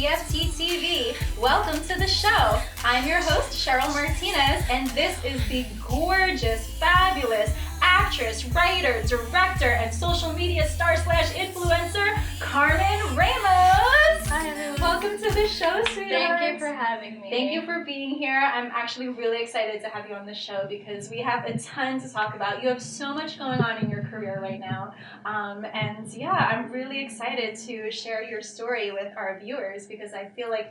TFT TV. Welcome to the show. I'm your host, Cheryl Martinez, and this is the gorgeous, fabulous actress, writer, director, and social media star/influencer, Carmen Ramos. Hi, everyone. Welcome to the show, sweetheart. Thank you for having me. Thank you for being here. I'm actually really excited to have you on the show because we have a ton to talk about. You have so much going on in your career right now. And yeah, I'm really excited to share your story with our viewers because I feel like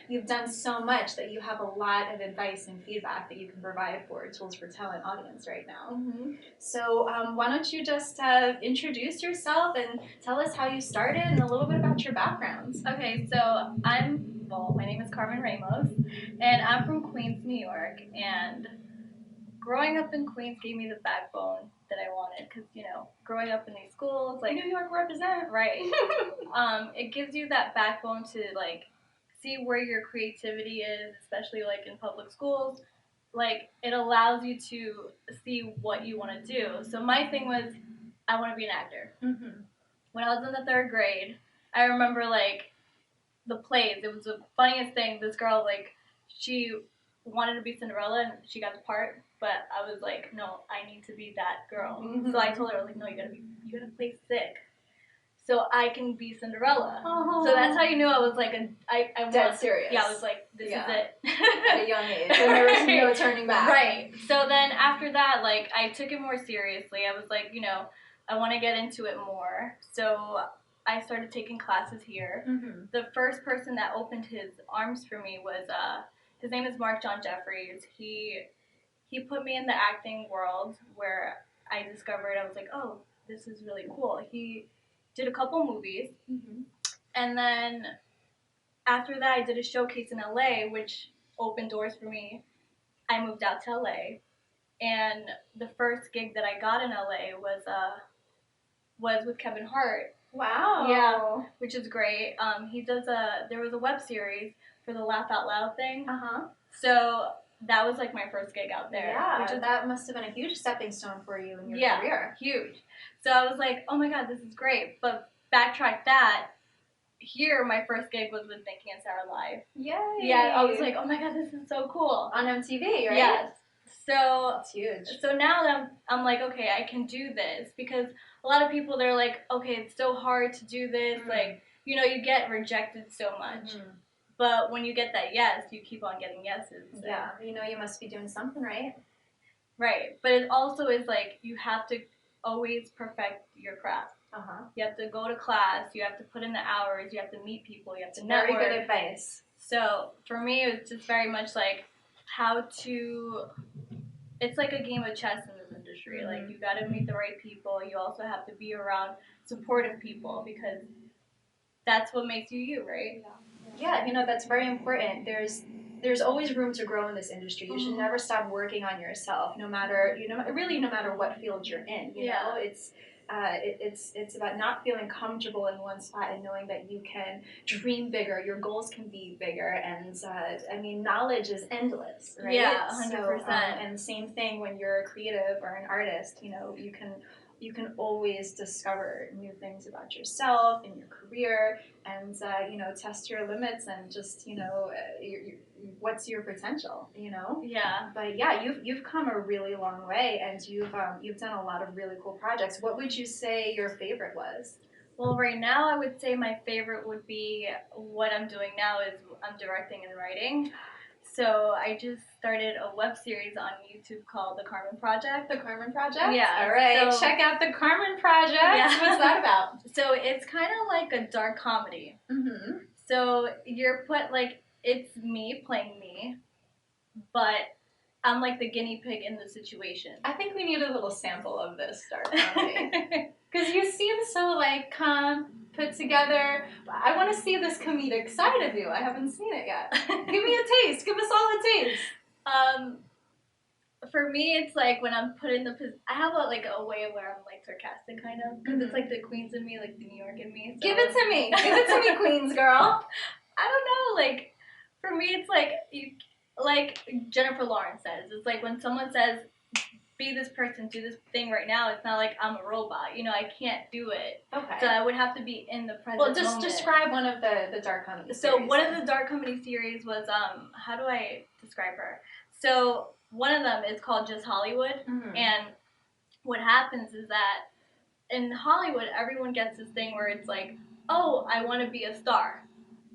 you've done so much that you have a lot of advice and feedback that you can provide for Tools for Talent audience right now. Mm-hmm. So why don't you just introduce yourself and tell us how you started and a little bit about your background. Okay, so my name is Carmen Ramos, and I'm from Queens, New York, and growing up in Queens gave me the backbone that I wanted, because, growing up in these schools, New York represent. Right, it gives you that backbone to, see where your creativity is, especially, in public schools. It allows you to see what you want to do. So my thing was, I want to be an actor. Mm-hmm. When I was in the 3rd grade, I remember, the plays. It was the funniest thing. This girl, she wanted to be Cinderella, and she got the part, but I was like, no, I need to be that girl. Mm-hmm. So I told her, I was like, no, you gotta play sick, so I can be Cinderella. Oh. So that's how you knew I was I dead was serious. Yeah, I was like, this is it. At a young age, and there was no turning back. Right. So then after that, I took it more seriously. I was like, I want to get into it more. So I started taking classes here. Mm-hmm. The first person that opened his arms for me was, his name is Mark John Jeffries. He put me in the acting world where I discovered, I was like, oh, this is really cool. He did a couple movies. Mm-hmm. And then after that, I did a showcase in LA, which opened doors for me. I moved out to LA. And the first gig that I got in LA was with Kevin Hart. Wow. Yeah, which is great. There was a web series for the Laugh Out Loud thing. Uh-huh. So that was my first gig out there. Yeah, that must have been a huge stepping stone for you in your career. Huge. So I was like, oh my god, this is great. But backtrack that, here my first gig was with Nikki and Sarah Live. Yay. Yeah, I was like, oh my god, this is so cool. On MTV, right? Yes. So that's huge. So now I'm like, okay, I can do this, because a lot of people, they're like, okay, it's so hard to do this. Mm-hmm. You get rejected so much. Mm-hmm. But when you get that yes, you keep on getting yeses. So. Yeah, you must be doing something right. Right, but it also is you have to always perfect your craft. Uh-huh. You have to go to class, you have to put in the hours, you have to meet people, you have to network. Very good advice. So for me, it was just very much how to... It's like a game of chess in this industry. Mm-hmm. You got to meet the right people. You also have to be around supportive people, because that's what makes you, right? Yeah, that's very important. There's always room to grow in this industry. You should never stop working on yourself, no matter what field you're in. You know, it's about not feeling comfortable in one spot and knowing that you can dream bigger. Your goals can be bigger, and knowledge is endless, right? Yeah, 100%. So, and the same thing when you're a creative or an artist. You can always discover new things about yourself and your career, and test your limits and just what's your potential, Yeah. But yeah, you've come a really long way, and you've done a lot of really cool projects. What would you say your favorite was? Well, right now I would say my favorite would be what I'm doing now is I'm directing and writing. So I just started a web series on YouTube called The Carmen Project. The Carmen Project? Yeah. All right, so check out The Carmen Project. Yeah. What's that about? So it's kind of like a dark comedy. Mm-hmm. So you're put, it's me playing me, but I'm the guinea pig in the situation. I think we need a little sample of this dark comedy. Because you seem so, calm, put together. I want to see this comedic side of you. I haven't seen it yet. Give me a taste. Give us all a taste. For me, it's when I'm put in the position. I have a way where I'm sarcastic, kind of, because it's the Queens in me, the New York in me. So. Give it to me. Give it to me, Queens girl. I don't know. For me, it's you. Jennifer Lawrence says, it's when someone says, be this person, do this thing right now. It's not like I'm a robot. You know, I can't do it. Okay. So I would have to be in the present Well, just moment. describe one of the dark comedy series. So one of the dark comedy series was, how do I describe her? So one of them is called Just Hollywood. And what happens is that in Hollywood, everyone gets this thing where it's like, oh, I want to be a star.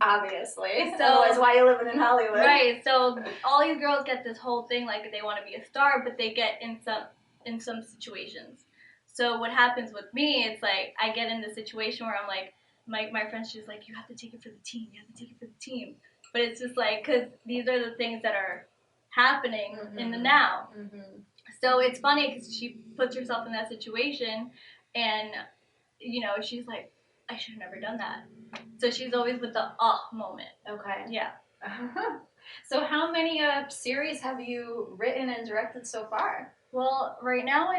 Obviously. So, otherwise, why are you living in Hollywood? Right. So all these girls get this whole thing like they want to be a star, but they get in some situations. So what happens with me, it's like I get in the situation where I'm like, my friend's just like, you have to take it for the team. You have to take it for the team. But it's just like, because these are the things that are happening in the now. So it's funny because she puts herself in that situation and, you know, she's like, I should have never done that. So she's always with the moment. Okay. Yeah. So how many series have you written and directed so far? Well, right now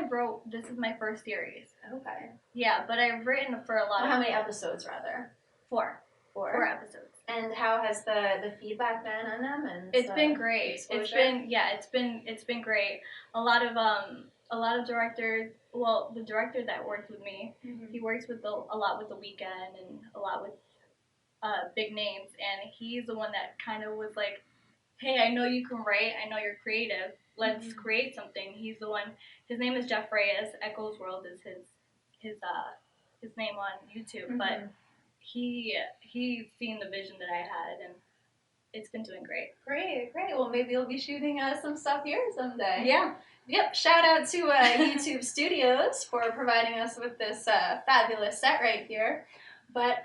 this is my first series. Okay. Yeah, but I've written for a lot How many episodes, rather? 4. 4 episodes. And how has the feedback been on them? And it's been great. Exposure? It's been great. A lot of directors. Well, the director that works with me, he works with a lot with The Weeknd and a lot with big names, and he's the one that kind of was like, hey, I know you can write. I know you're creative. Let's create something. He's the one. His name is Jeff Reyes. Echoes World is his name on YouTube, but he's seen the vision that I had, and it's been doing great. Great. Well, maybe you'll be shooting some stuff here someday. Yeah. Yep. Shout out to YouTube Studios for providing us with this fabulous set right here. But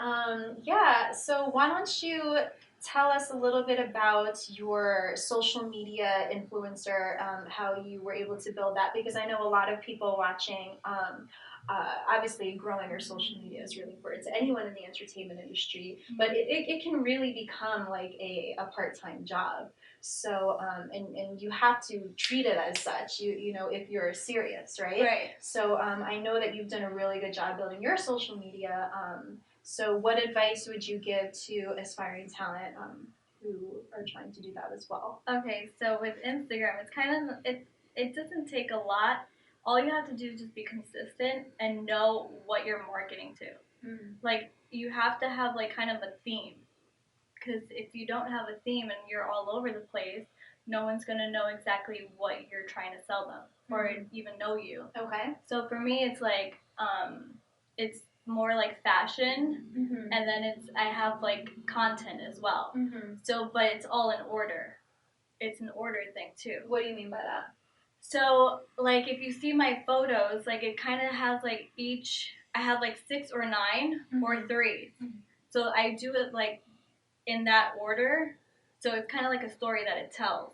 yeah, so why don't you tell us a little bit about your social media influencer, how you were able to build that, because I know a lot of people watching, obviously growing your social media is really important to anyone in the entertainment industry, but it can really become like a part-time job. So, and you have to treat it as such, you know, if you're serious, right? Right. So I know that you've done a really good job building your social media. So what advice would you give to aspiring talent who are trying to do that as well? Okay, so with Instagram, it's kind of, it doesn't take a lot. All you have to do is just be consistent and know what you're marketing to. Like, you have to have, like, kind of a theme. Because if you don't have a theme and you're all over the place, no one's going to know exactly what you're trying to sell them or even know you. Okay. So for me, it's like, it's more like fashion, and then I have like content as well. So, but it's all in order. It's an order thing too. What do you mean by that? So, like, if you see my photos, like, it kind of has like I have like 6 or 9 or 3. So I do it like in that order. So it's kind of like a story that it tells.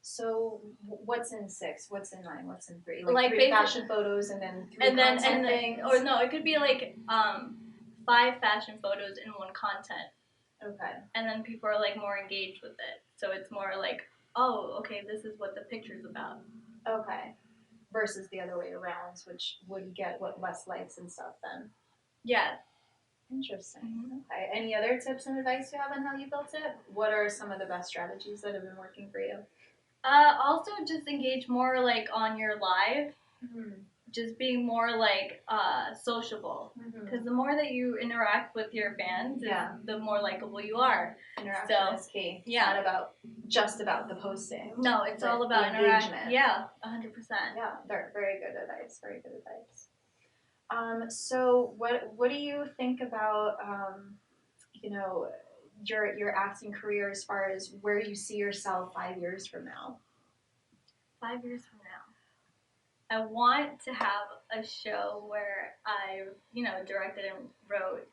So what's in 6? What's in 9? What's in 3? Like 3 fashion photos and then 3 content things? Or no, it could be like 5 fashion photos in 1 content. Okay. And then people are like more engaged with it. So it's more like, oh, okay, this is what the picture's about. Okay. Versus the other way around, which would get less likes and stuff then. Yeah. Interesting. Okay. Any other tips and advice you have on how you built it? What are some of the best strategies that have been working for you? Also, just engage more like on your live. Just being more like sociable. Because the more that you interact with your fans, the more likable you are. Interaction is key. Yeah. It's not just about the posting. No, it's all about engagement. Yeah, 100%. Yeah, very good advice. Very good advice. So what do you think about you know, your acting career as far as where you see yourself 5 years from now? 5 years from now, I want to have a show where I, directed and wrote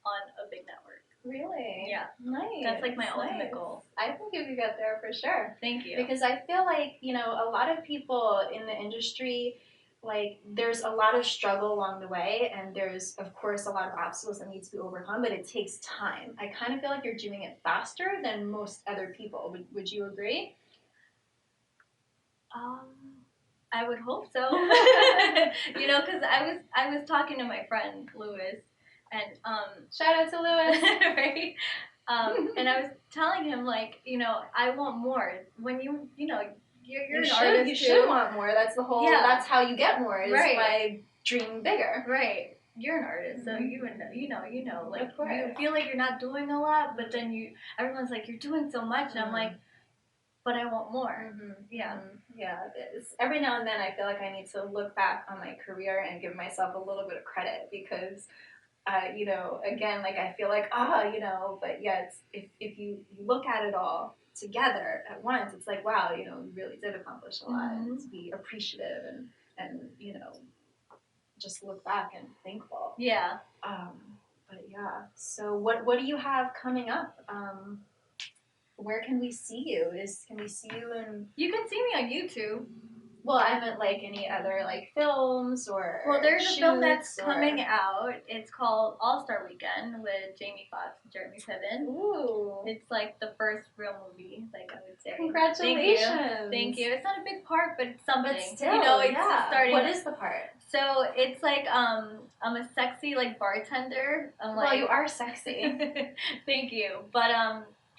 on a big network. Really? Yeah. Nice. That's like my ultimate goal. I think you could get there for sure. Thank you. Because I feel like, a lot of people in the industry, like, there's a lot of struggle along the way, and there's, of course, a lot of obstacles that need to be overcome, but it takes time. I kind of feel like you're doing it faster than most other people. Would you agree? I would hope so. Because I was talking to my friend Lewis, and shout out to Lewis, right? And I was telling him, like, I want more. When You're an artist. You should want more. That's the whole. Yeah. That's how you get more. Is Right. by dreaming bigger. Right. You're an artist, so you know, like Of course. you feel like you're not doing a lot, but then everyone's like, you're doing so much, and I'm like, but I want more. Yeah. Yeah, it is. Every now and then I feel like I need to look back on my career and give myself a little bit of credit because, you know, again, like I feel like, you know, but yeah, it's, if you look at it all together at once, it's like, wow, you know, you really did accomplish a lot and to be appreciative and, you know, just look back and thankful. Yeah. But yeah, so what do you have coming up? Where can we see you? Can we see you in? You can see me on YouTube. Well, I meant like any other like films or. Well, there's a film that's coming out. It's called All-Star Weekend with Jamie Foxx and Jeremy Piven. Ooh. It's like the first real movie, like I would say. Congratulations. Thank you. It's not a big part, but it's something. But still, you know, it's starting. What is the part? So it's like I'm a sexy like bartender. Well, you are sexy. Thank you. But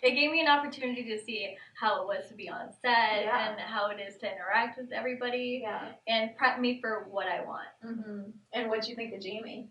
it gave me an opportunity to see how it was to be on set and how it is to interact with everybody and prep me for what I want. And what'd you think of Jamie?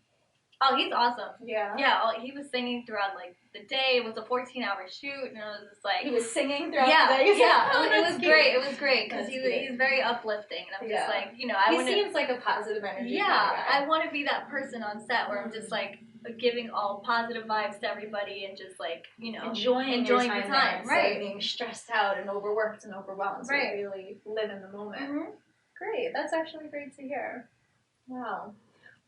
Oh, he's awesome. Yeah. Yeah, he was singing throughout like the day. It was a 14-hour shoot, and it was just like he was singing throughout the day. Yeah, it was great. It was great because he's very uplifting, and I'm just like, you know, he seems like a positive energy. Yeah, I want to be that person on set where I'm just like giving all positive vibes to everybody and just like, you know, enjoying the time, right? Being stressed out and overworked and overwhelmed, so really live in the moment. Great, that's actually great to hear. Wow.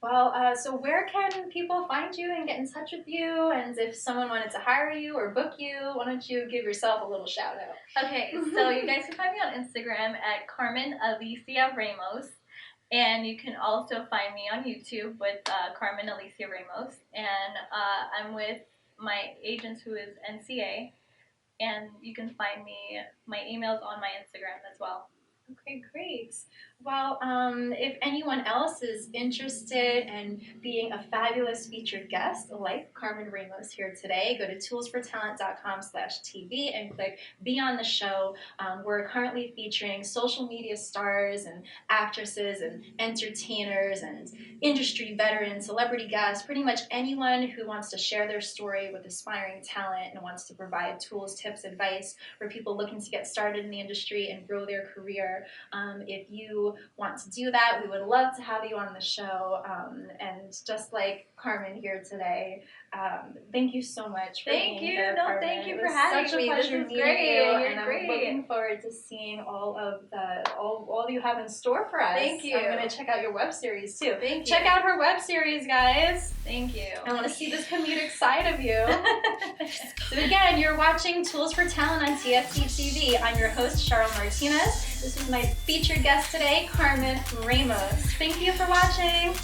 Well, so where can people find you and get in touch with you? And if someone wanted to hire you or book you, why don't you give yourself a little shout out? Okay, so you guys can find me on Instagram at Carmen Alicia Ramos. And you can also find me on YouTube with Carmen Alicia Ramos. And I'm with my agent who is NCA. And you can find me, my email's on my Instagram as well. Okay, great. Well, if anyone else is interested in being a fabulous featured guest like Carmen Ramos here today, go to toolsfortalent.com/TV and click Be on the Show. We're currently featuring social media stars and actresses and entertainers and industry veterans, celebrity guests, pretty much anyone who wants to share their story with aspiring talent and wants to provide tools, tips, advice for people looking to get started in the industry and grow their career. If you want to do that, we would love to have you on the show. And just like Carmen here today, thank you so much for being here, Carmen. Thank you for having me. This is great. And I'm looking forward to seeing all you have in store for us. Thank you. I'm going to check out your web series too. Thank you. Check out her web series, guys. Thank you. I want to see this comedic side of you. So again, you're watching Tools for Talent on TFT TV. I'm your host, Cheryl Martinez. This is my featured guest today, Carmen Ramos. Thank you for watching.